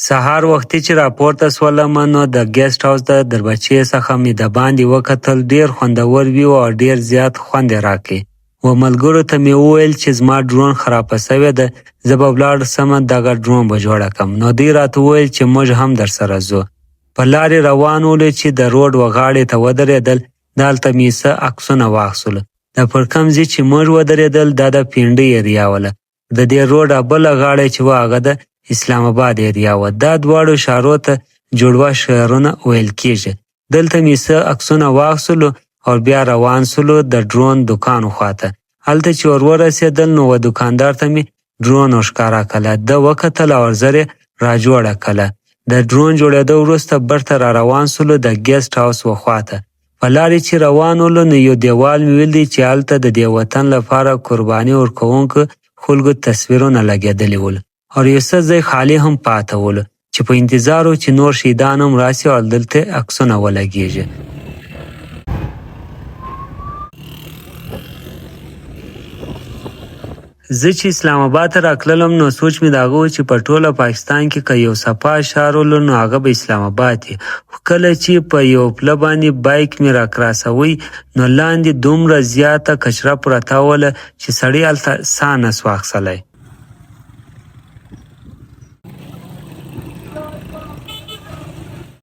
سهار وختي چې راپورته سولم نو د ګیسټ هاوس د دربچې څخه مې د باندې وکتل. ډیر خوندور ویو او ډیر زیات خوند یې راکړ. و ملګرو ته مې وویل چې زما ډرون خرابه سوې ده، زه به ولاړ سم دغه ډرون به جوړه کړم. نو دوی راته وویل چې موږ هم درسره ځو. په لارې روان ولو چې د روډ وغاړې ته ودرېدل. دلته مې څه عکسونه واخیستل. د پر کوم ځای چې موږ ودرېدل دا د پینډۍ ایریا وله. د دې روډ بله غاړه چې وه هغه د اسلام آباد ایریا وه. دا دواړو ښارو ته جوړوه ښارونه ویل کېږي. دلته مې څه عکسونه واخیستلو او بیا روان سولو د ډرون دوکان خواته. هلته چې ورسېدل نو و دوکاندار ته مې ډرون ښکاره کړه. ده وکتل او زر یې راجوړه کړه. د ډرون جوړېدو وروسته برته را روان سولو د ګیسټ هاوس وخواته. په لارې چې روان ولو نو یو دیوال مې ولیدی چې هلته د دې وطن لپاره قرباني ورکوونکو خلکو تصویرونه لګېدلي ول او یو څه ځای خالي هم پاته ول چې په انتظار و چې نور شهیدان هم راسي او دلته عکسونه ولګېږي. زه چې اسلام آباد ته راتللم نو سوچ مې د هغه و چې په ټوله پاکستان کې که یو صفا ښار ولو نو هغه به اسلام آباد وي. خو کله چې په یو پله باندې بایک مې راکراسوی نو لاندې دومره زیاته کچره پرته وله چې سړی هلته ساه نسو اخیستلی.